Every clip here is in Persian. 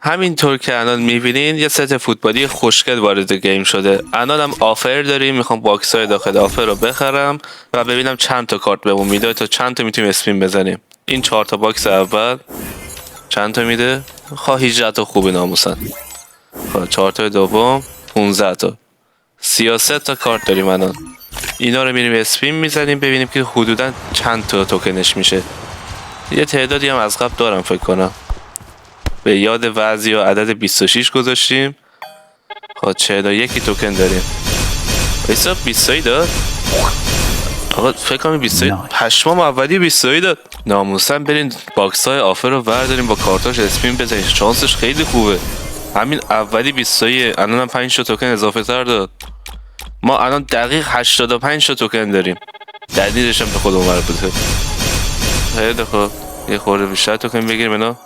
همینطور که الان میبینین یه ست فوتبالی خوشگل وارد گیم شده. الان هم آفر داریم، میخوام باکس های داخل آفر رو بخرم و ببینم چند تا کارت بهمون میده تا چند تا میتونیم اسپین بزنیم. این 4 تا باکس اول چند تا میده؟ 18 تا خوبه ناموسن. 4 تا دوم 15 تا. 33 تا کارت داریم الان. اینا رو میریم اسپین میزنیم ببینیم که حدودا چند تا توکنش میشه. یه تعدادی هم از قبل دارم فکر کنم. به یاد وضعی و عدد 26 گذاشتیم. 41 توکن داریم. ایسا 20 داد. آقا فکر کنم 20 پشمام اولی 20 داد. ناموسن برین باکس های آفر رو ورداریم با کارتاش اسپین بزنیم. شانسش خیلی خوبه. همین اولی 20 الان هم 5 تا توکن اضافه تر داد. ما الان دقیق 85 تا توکن داریم. دلیلش هم به خودمون مربوطه. خیلی خوب. یه خورده بیشتر توکن بگیریم اینا.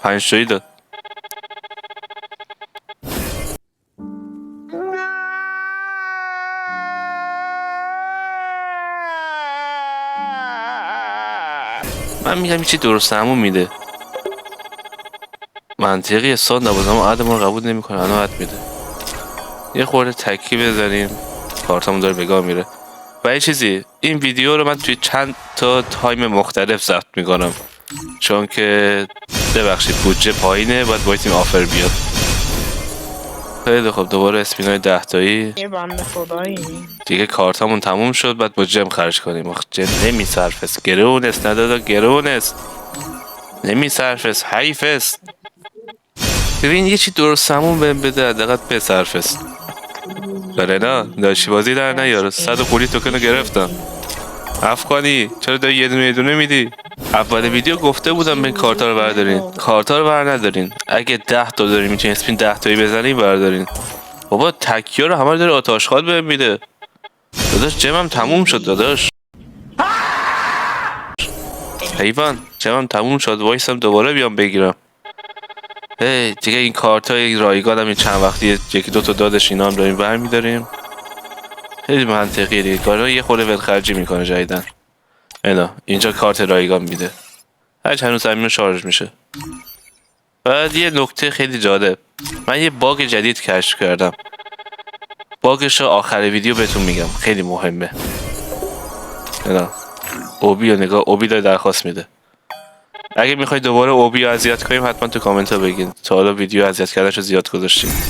5 تایی داد. من میگم چی درست همون میده. منطقی سان نبازم اما عدمون قبول نمیکنه. الان عد میده. یه خورده تکی بزنیم. کارتامون داره بگاه میره. و یه چیزی این ویدیو رو من توی چند تا تایم مختلف ضبط میکنم چون که ببخشید بودجه پایینه باید وایسیم آفر بیاد. خیلی خب دوباره اسپینای 10 تایی. یه بنده خدایی دیگه کارتامون تموم شد بعد با جم خرج کنیم. آخ جم نمیصرفست. گرونست ندادا گرونست. نمیصرفست حیفست. ببین یه چی درست همون بهم بده حداقل بصرفست. داره نه داشتی بازی در نیار. 100 خوری توکن رو گرفتم. افغانی چرا داری یه دونه میدی؟ اول ویدیو گفته بودم به کارتا رو بردارین. کارتا رو بر ندارین. اگه 10 تا دارین میتونین اسپین 10 تایی بزنین بردارین. بابا تکیه رو همه رو داره آتش خال بهم میده. داداش جمم تموم شد داداش. حیوان جمم تموم شد. وایسم دوباره بیام بگیرم. هی دیگه این کارتای رایگان هم این چند وقتی یکی دو تا دادش اینا هم داریم برمیداریم. خیلی منطقیه دیگه. کارا یه خورده ولخرجی میکنه جدیدن. اینا اینجا کارت رایگان میده. هرچند هنوز همین شارژ میشه. بعد یه نکته خیلی جالب. من یه باگ جدید کشف کردم. باگش رو آخر ویدیو بهتون میگم. خیلی مهمه. اینا اوبی رو نگاه. اوبی داره درخواست میده. اگه میخوای دوباره اوبی رو اذیت کنیم حتما تو کامنت ها بگین. تا حالا ویدیو اذیت کردنشو زیاد گذاشتیم.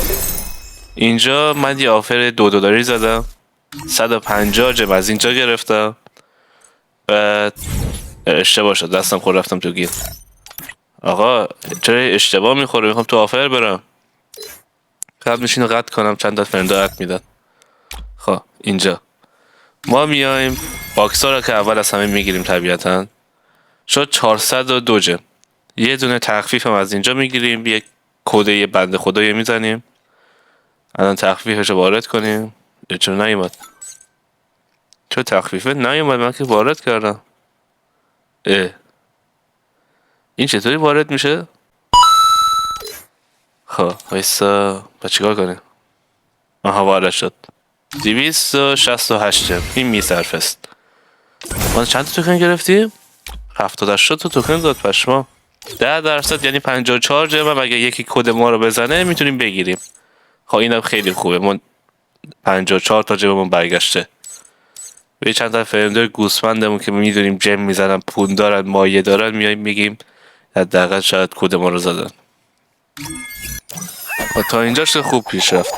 اینجا من یه آفر $2 زدم. 150 جم از اینجا گرفتم. بعد اشتباه شد دستم خود رفتم تو گیر. آقا چرا اشتباه میخوره؟ میخوام تو آفر برم. قبل میشین رو قطع کنم چند تا فرندا قطع میدن. خب اینجا ما میایم باکس ها رو که اول از همه میگیریم طبیعتا. شد 402 جم. یه دونه تخفیف هم از اینجا میگیریم. یک کد یه بنده خدایی میزنیم. الان تخفیفش رو وارد کنیم. چرا نیومد؟ چرا تخفیفه نیومد؟ من که وارد کردم. این چطوری وارد میشه؟ خب وایسا با چیکار کنیم؟ آها وارد شد. 268 جم. این میصرفست. ما چند تا توکن گرفتیم؟ 78 تا توکن داد پشما. 10% یعنی 54 جم هم اگه یکی کد ما رو بزنه میتونیم بگیریم. خب اینم خیلی خوبه. ما 54 تا جممون برگشته. به چند تا فرندای گوسفندمون که میدونیم جم میزنن پون دارن مایه دارن میایم میگیم حداقل شاید کد ما رو زدن. و تا اینجاش خوب پیش رفت.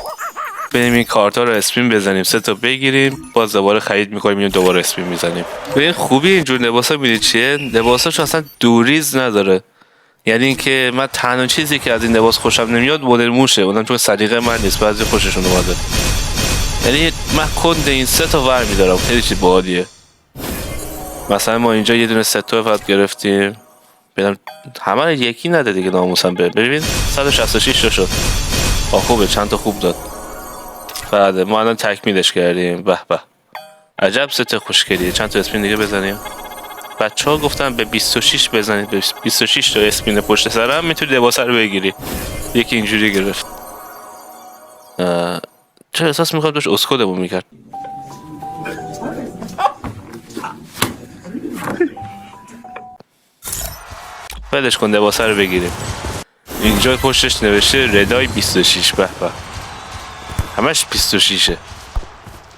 بریم این کارتا رو اسپین بزنیم 3 تا بگیریم باز دوباره خرید میکنیم اینو دوباره اسپین میزنیم. ببین خوبی اینجور لباسا میدید چیه؟ لباساش اصلا دوریز نداره. یعنی اینکه من تنها چیزی که از این لباس خوشم نمیاد مدل موشه. اونم چون سلیقه من نیست بعضی خوششون اومده. یعنی من کند این 3 تا ور میدارم. خیلی چیز باحالیه. مثلا ما اینجا یه دونه 3 تا فقط گرفتیم. بدم همه رو یکی نده دیگه ناموسم. ببین 166 تا شد. خوبه چند تا خوب داد. بعد ما الان تکمیلش کردیم. به به عجب ست خوشگلیه. چند تا اسپین دیگه بزنیم. بچه‌ها گفتن به 26 بزنید. به 26 تا اسپین پشت سرم میتونی لباس رو بگیری. یکی اینجوری گرفت. چرا احساس میکنم داشت اسکلمون میکرد. ولش کن لباس رو بگیریم. اینجا پشتش نوشته ردای 26. به به، همش 26.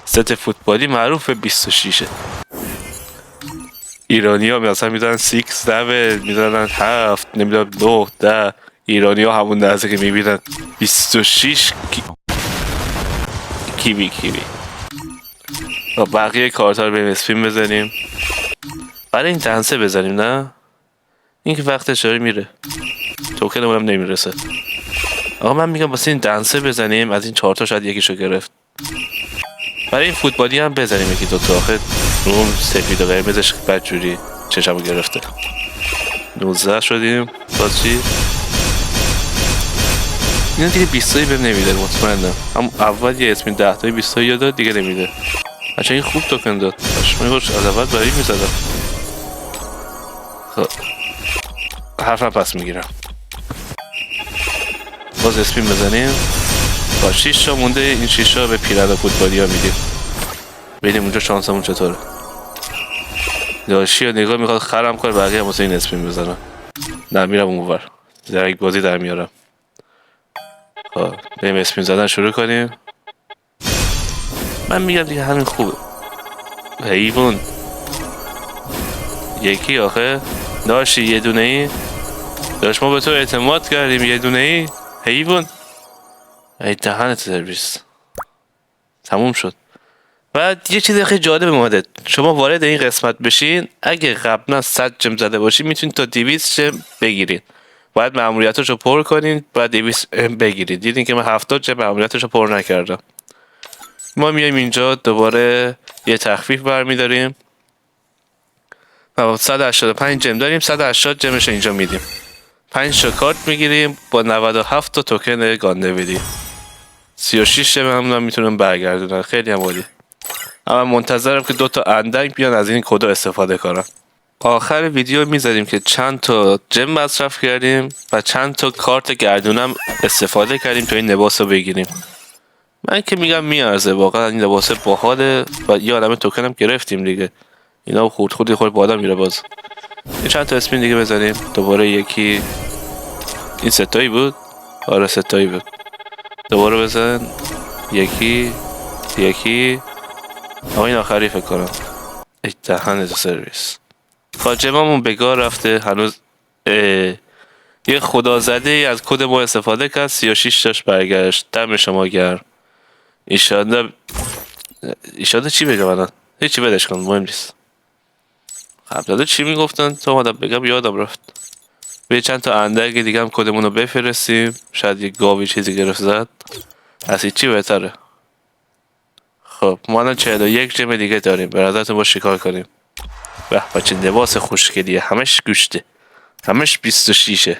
ست فوتبالی معروف به 26. ایرانی ها مثلا میدونن 6 7 میدونن 7 نمیدونم 9 10. ایرانی ها همون لحظه که میبینن 26 کیوی و بقیه کارت ها رو بریم اسپین بزنیم. برای این دنسه بزنیم نه؟ این که وقتش داره میره، توکن اونم نمیرسه. آقا من میگم واسه این دنسه بزنیم، از این 4 تا شاید یکیشو گرفت. برای این فوتبالی هم بزنیم یکی دو تا. آخه روم سفید و قرمزش بدجوری چشمو گرفته. 19 شدیم. باز چی؟ اینا دیگه 20 تایی بهم نمیده مطمئنم. هم اول یه اسمی 10 تایی 20 تایی داد دیگه نمیده. بچه این خوب توکن داد. من خوش از اول برای میزدم. خب حرفم پس میگیرم. باز اسپین بزنیم. با 6 تا مونده. این 6 تا به پیرن فوتبالی ها میدیم. ببینیم اونجا شانسمون چطوره. داشی و نگاه میخواد خرم کنه، بقیه هم واسه این اسپین بزنم. نه میرم اونور در یک بازی در میارم. خب بریم اسپین زدن شروع کنیم. من میگم دیگه همین خوبه. حیوان یکی آخه داشتی یه دونه ای داشت، ما به تو اعتماد کردیم یه دونه ای. حیوان ای دهنت سرویس. تموم شد. بعد یه چیز خیلی جالب اومده، شما وارد این قسمت بشین اگه قبلا 100 جم زده باشین میتونید تا 200 جم بگیرین. باید مأموریتاشو پر کنین بعد 200 بگیرید. دیدین که من 70 جم مأموریتاشو پر نکردم. ما میایم اینجا دوباره یه تخفیف برمیداریم و 185 جم داریم. 180 جمش اینجا میدیم. 5 تا کارت میگیریم با 97 تا توکن گاندویدی. 36 جم هم میتونم برگردونم. خیلی هم عالی. اما منتظرم که 2 تا اندک بیان از این کد استفاده کنم. آخر ویدیو میذاریم که چند تا جم مصرف کردیم و چند تا کارت گردونم استفاده کردیم تا این لباس رو بگیریم. من که میگم میارزه واقعا، این لباس باحاله و یه عالمه توکن هم گرفتیم دیگه. اینا خورد بالا میره. باز یه چند تا اسپین دیگه بزنیم. دوباره یکی این ستایی بود. آره ستایی بود. دوباره بزن. یکی آقا این آخری فکر کنم. ای دهنت سرویس. خاجممون بگاه رفته هنوز. یه خدازده ای از کد ما استفاده کرد. 36 تاش برگشت. دم شما گرم. ایشالله چی بگم الان؟ هیچی بدش کن مهم نیست. قبلا چی میگفتن تا اومدم بگم یادم رفت. به چند تا اندک دیگه هم کدمون رو بفرستیم. شاید یه گاوی چیزی گرفت زد. از چی بهتره. خب ما الان 41 جم دیگه داریم. به نظرتون با شکار کنیم. به بچه لباس خوشگلیه. همش گوشته. همش 26.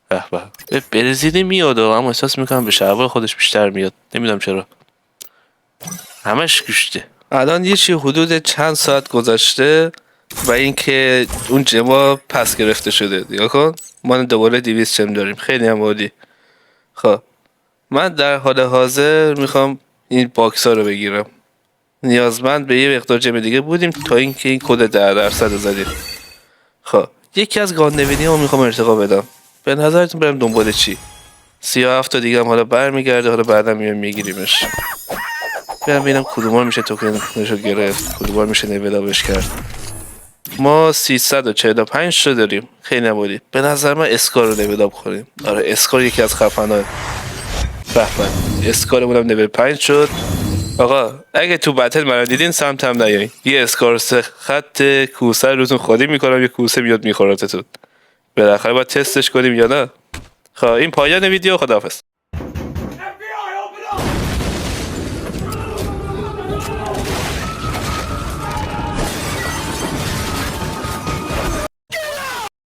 به برزیلی میاد اما احساس میکنم به شلوار خودش بیشتر میاد. نمیدونم چرا. همش گوشته. الان یه چی حدود چند ساعت گذشته و اینکه اون جما پس گرفته شده. نگاه کن ما دوباره 200 جم داریم. خیلی هم عالی. خب من در حال حاضر میخوام این باکس ها رو بگیرم. نیازمند به یه مقدار جم دیگه بودیم تا اینکه این کد 10% رو زدیم. خب یکی از گاندویدی ها میخوام ارتقا بدم. به نظرتون برم دنبال چی؟ 37 تا دیگه هم حالا برمیگرده. حالا بعدم میگیریمش. برم ببینم کدوم میشه توکنشو گرفت، کدوم میشه نویلابش کرد. ما 345 تا داریم. خیلی نبودی. به نظر من اسکار رو نویلاب کنیم. آره اسکار یکی از خفن‌ها. بهمن اسکارمون هم نویل 5 شد. آقا اگه تو بتل منو دیدین سمت هم نیاین. یه اسکار 3 خط کوسه روتون خالی میکنم. یه کوسه میاد میخورتتون. بالاخره باید تستش کنیم یا نه. خب این پایان ویدیو. خداحافظ.